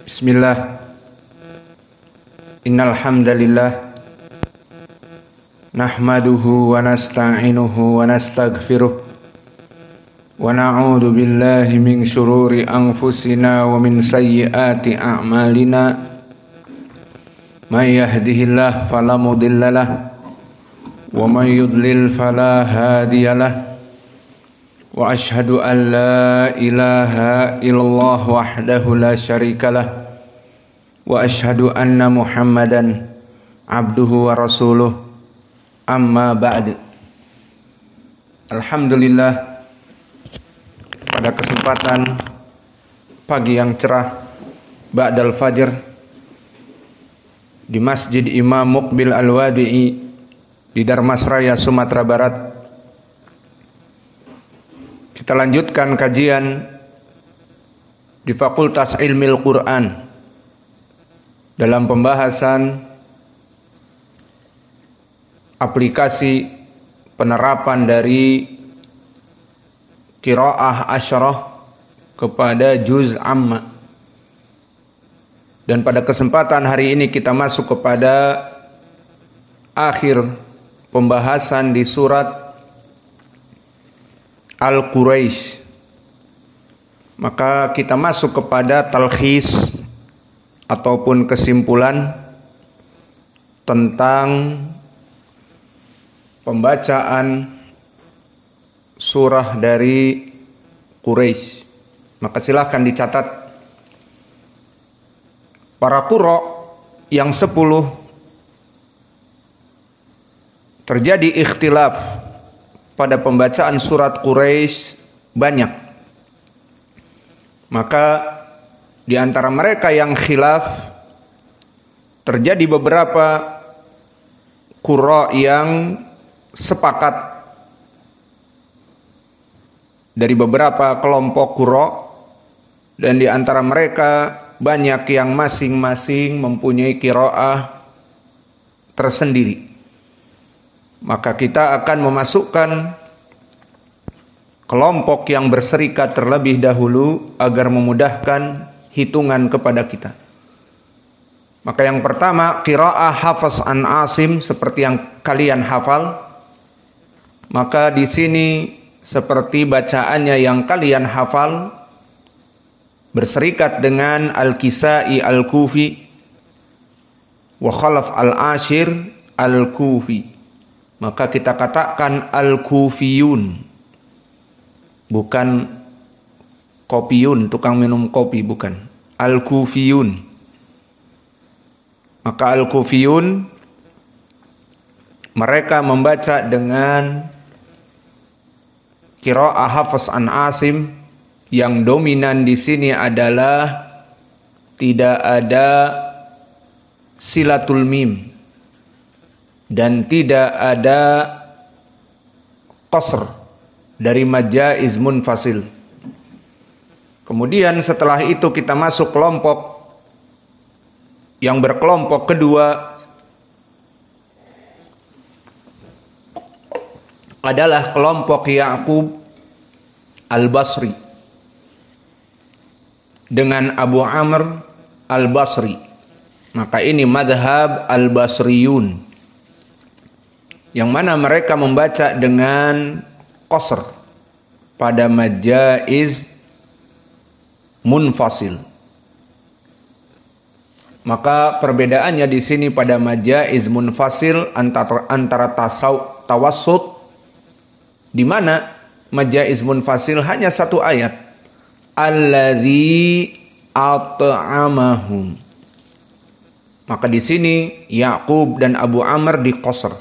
Bismillah. Innal hamdalillah nahmaduhu wa nasta'inuhu wa nastaghfiruh wa na'udzu billahi min syururi anfusina wa min sayyiati a'malina. May yahdihillahu fala mudhillalah wa may yudlil fala hadiyalah. Wa ashhadu an la ilaha illallah wahdahu la syarikalah wa ashhadu anna Muhammadan abduhu wa rasuluh. Amma ba'd. Alhamdulillah, pada kesempatan pagi yang cerah ba'dal fajr di Masjid Imam Muqbil Al-Wadi'i di Darmasraya, Sumatera Barat, kita lanjutkan kajian di Fakultas Ilmil Quran dalam pembahasan aplikasi penerapan dari qiraah asyarah kepada juz amma. Dan pada kesempatan hari ini kita masuk kepada akhir pembahasan di surat Al-Quraisy. Maka kita masuk kepada talkhis ataupun kesimpulan tentang pembacaan surah dari Quraisy. Maka silahkan dicatat. Para qurra yang 10 terjadi ikhtilaf pada pembacaan surat Quraisy banyak. Maka di antara mereka yang khilaf terjadi beberapa qurra yang sepakat dari beberapa kelompok qurra, dan di antara mereka banyak yang masing-masing mempunyai qiraah tersendiri. Maka kita akan memasukkan kelompok yang berserikat terlebih dahulu agar memudahkan hitungan kepada kita. Maka yang pertama, qiraah Hafs an Asim, seperti yang kalian hafal. Maka di sini seperti bacaannya yang kalian hafal berserikat dengan Al-Kisai Al-Kufi wa Khalaf Al-Ashir Al-Kufi. Maka kita katakan Al-Kufiyun, bukan kopiyun, tukang minum kopi, bukan. Al-Kufiyun. Maka Al-Kufiyun mereka membaca dengan qiraah Hafs an Asim, yang dominan di sini adalah tidak ada silatul mim dan tidak ada qasr dari majaiz munfasil. Kemudian setelah itu kita masuk kelompok yang berkelompok kedua adalah kelompok Ya'qub Al-Basri dengan Abu Amr Al-Basri. Maka ini madhab Al-Basriyun, yang mana mereka membaca dengan qasr pada majaiz munfasil. Maka perbedaannya di sini pada majaiz munfasil antara tawassut, di mana majaiz munfasil hanya satu ayat, alladzi at'amahum. Maka di sini Ya'qub dan Abu Amr di qasr.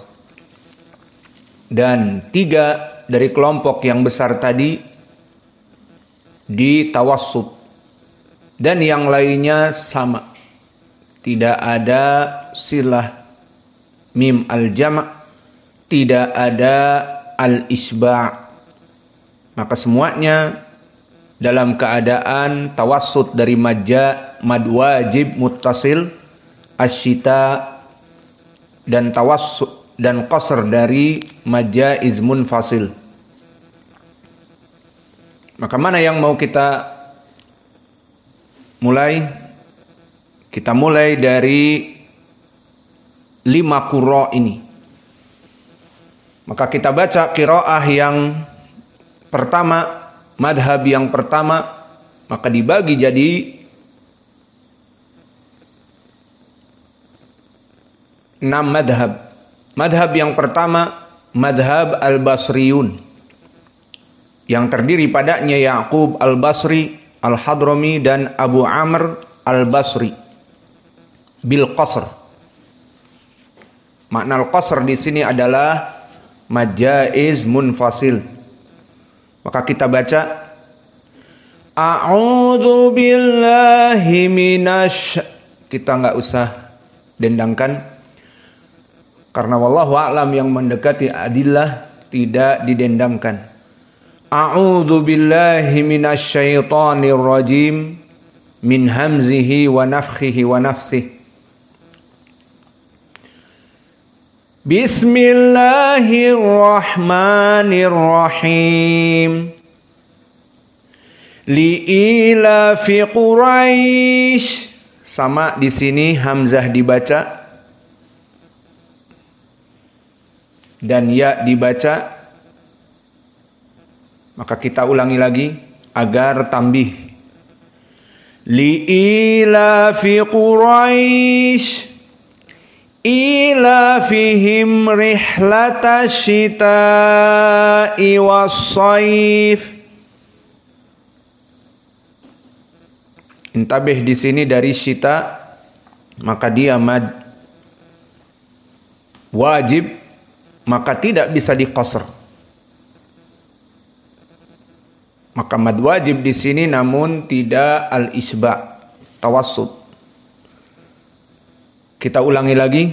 Dan 3 dari kelompok yang besar tadi di tawassut, dan yang lainnya sama, tidak ada silah mim al-jama', tidak ada al-isba'. Maka semuanya dalam keadaan tawassut dari mad wajib muttasil asyita, dan tawassut dan qasr dari majaiz munfasil. Maka mana yang mau kita mulai? Kita mulai dari 5 qurra ini. Maka kita baca qiraah yang pertama, madhab yang pertama, maka dibagi jadi 6 madhab. Madhab yang pertama, madhab al-Basriyun, yang terdiri padanya Ya'qub al-Basri, al-Hadrami, dan Abu Amr al-Basri bil qasr. Makna al-qasr di sini adalah majaiz munfasil. Maka kita baca a'udzu billahi minasy, kita enggak usah dendangkan karena wallahu a'lam yang mendekati adillah tidak didendangkan. A'udzu billahi minasyaitonir rajim min hamzihi wa nafthihi wa nafsihi. Bismillahirrahmanirrahim. Li'ilafi Quraisy. Sama di sini hamzah dibaca dan ya dibaca. Maka kita ulangi lagi agar tambih. Li'ilafi Quraisy ilafihim rihlatash shita'i was-shaif. Intabih di sini dari syita, maka dia mad wajib, maka tidak bisa diqasr. Maka mad wajib di sini namun tidak al-isba', tawassut. Kita ulangi lagi.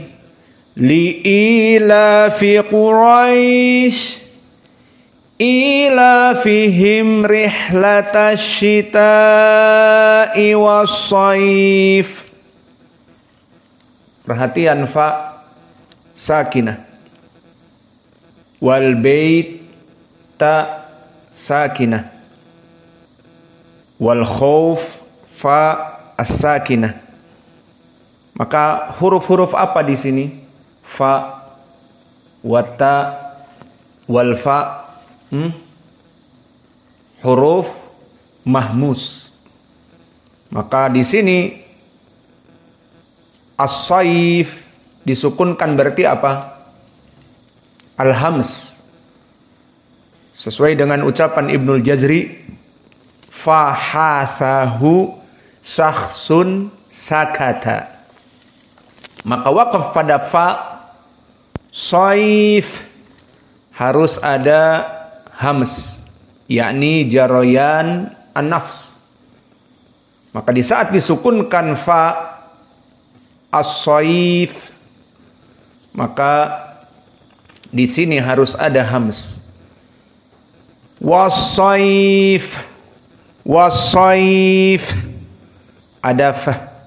Li'ilafi Quraisy ilafihim rihlatash shita'i was-shaif. Perhatian fa sakinah. Wal bait ta sakinah. Wal khauf fa as-sakinah. Maka huruf-huruf apa di sini? Fa, wata, wal fa, huruf mahmus. Maka di sini as-saif disukunkan berarti apa? Al-hams. Sesuai dengan ucapan Ibnul Jazri, fahathahu syakhsun sakata. Maka wakaf pada fa saif harus ada hams, yakni jarayan an-nafs. Maka di saat disukunkan fa as-saif, maka di sini harus ada hams. Was-saif, was-saif, ada fa.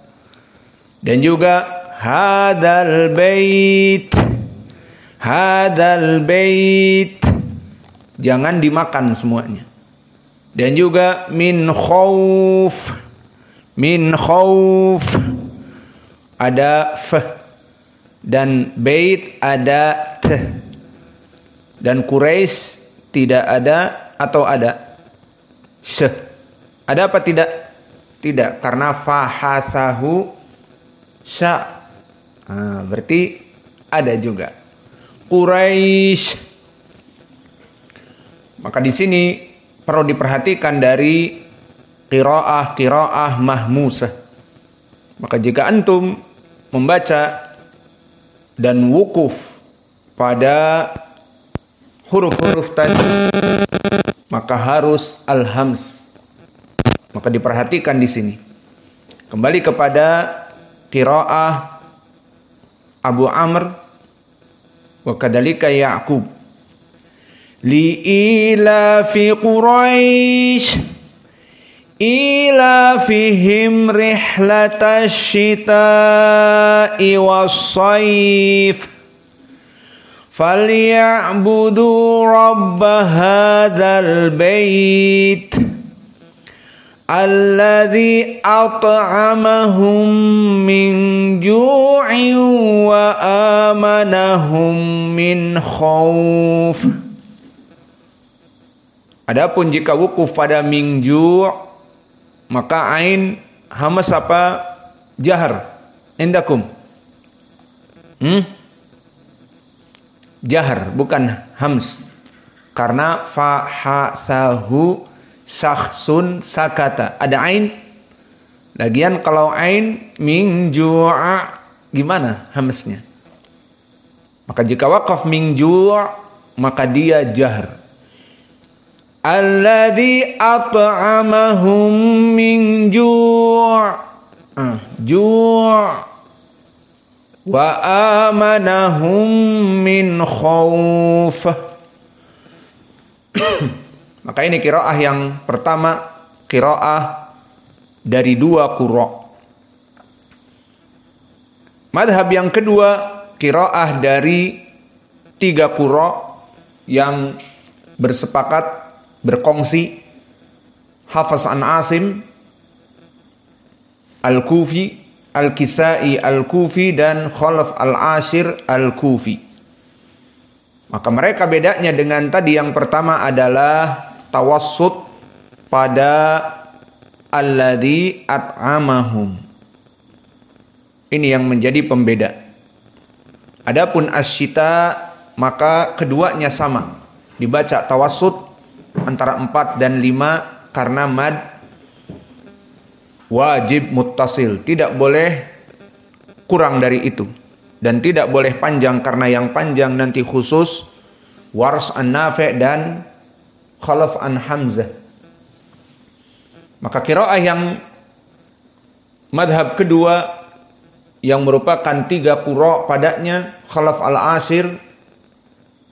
Dan juga hadal bait, hadal bait, jangan dimakan semuanya. Dan juga min khauf, min khauf, ada f. Dan bait ada t. Dan Quraisy tidak ada atau ada sh. Ada apa tidak? Tidak, karena fahasahu sya. Berarti ada juga Quraisy. Maka di sini perlu diperhatikan dari qiraah mahmusah. Maka jika antum membaca dan wukuf pada huruf-huruf tadi, maka harus al-hams. Maka diperhatikan di sini. Kembali kepada qiraah Abu Amr wa kadzalika Ya'qub. Li'ilafi Quraisy ilafihim rihlatash shita'i was-shaif falya'budu rabb hadzal bait Alladzi at'amahum min ju'in wa amanahum min khauf. Adapun jika wukuf pada min ju', maka ain hamas apa jahar indakum? Jahar bukan hams. Karena fahasahu syakhsun sakata. Ada ain. Lagian kalau ain min ju'a gimana hamsnya? Maka jika wakaf min ju' maka dia jahar. Alladzi at'amahum min ju' ju' wa amanahum min khauf. Maka ini qiraah yang pertama, qiraah dari dua qurra. Madhab yang kedua, qiraah dari tiga qurra yang bersepakat berkongsi, Hafs an Asim Al-Kufi, Al-Kisai Al-Kufi, dan Khalaf Al-Ashir Al-Kufi. Maka mereka bedanya dengan tadi yang pertama adalah tawassut pada alladzi at'amahum. Ini yang menjadi pembeda. Adapun asyita maka keduanya sama. Dibaca tawassut antara 4 dan 5 karena mad wajib muttasil. Tidak boleh kurang dari itu. Dan tidak boleh panjang karena yang panjang nanti khusus Wars an Nafi' dan Khalaf an Hamzah. Maka qiraah yang madhab kedua yang merupakan tiga qurra padanya, Khalaf al-Ashir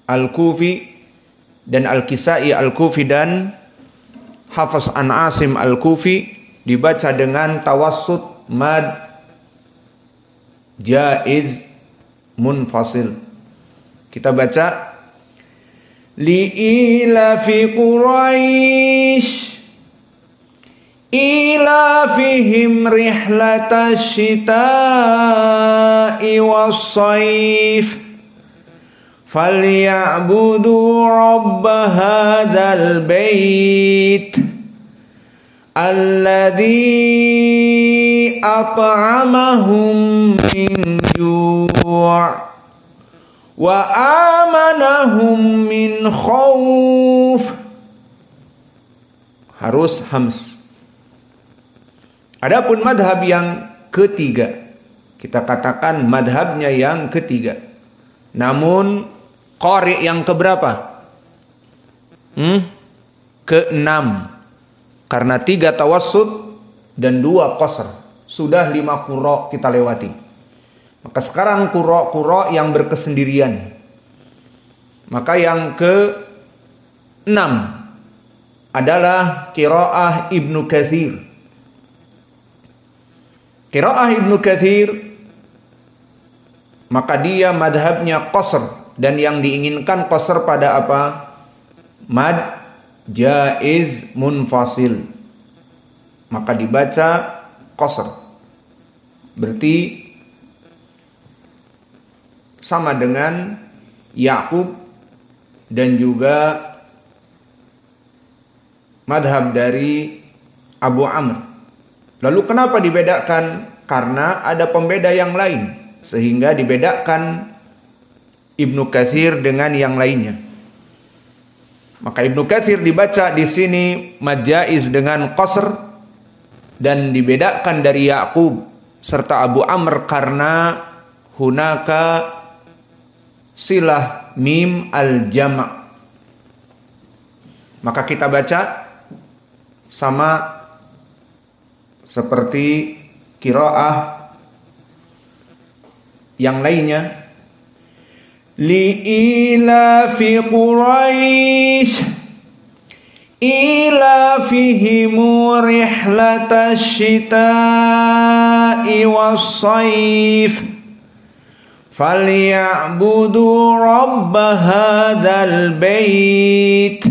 Al-Kufi dan Al-Kisai Al-Kufi dan Hafs an Asim Al-Kufi, dibaca dengan tawassut mad jaiz munfasil. Kita baca li'ilafi Quraisy ilafihim rihlatash shita'i was-sayf falyabudu rabb hadzal bait alladzi at'amahum min ju' wa amanahum min khauf. Harus hams. Adapun madhab yang ketiga, kita katakan madhabnya yang ketiga, namun qari yang keberapa? Ke-6. Karena 3 tawassut dan 2 qasr. Sudah 5 qurra kita lewati. Maka sekarang qurra yang berkesendirian. Maka yang ke-6 adalah qiraah Ibnu Katsir. Qiraah Ibnu Katsir maka dia madhabnya qasr, dan yang diinginkan qasr pada apa? Mad jaiz munfasil. Maka dibaca qasr. Berarti sama dengan Ya'qub dan juga madhab dari Abu Amr. Lalu kenapa dibedakan? Karena ada pembeda yang lain, sehingga dibedakan Ibnu Katsir dengan yang lainnya. Maka Ibnu Katsir dibaca di sini mad jaiz dengan qasr, dan dibedakan dari Ya'qub serta Abu Amr karena hunaka silah mim al-jama'. Maka kita baca sama seperti qiraah yang lainnya. Li'ilafi Quraisy ilafihimu rihlatash shita'i was-sayf falyabudu rabb hadzal bait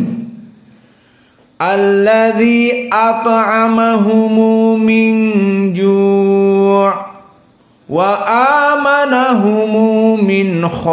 alladzi at'amahumu min ju' wa amanahumu min khauf.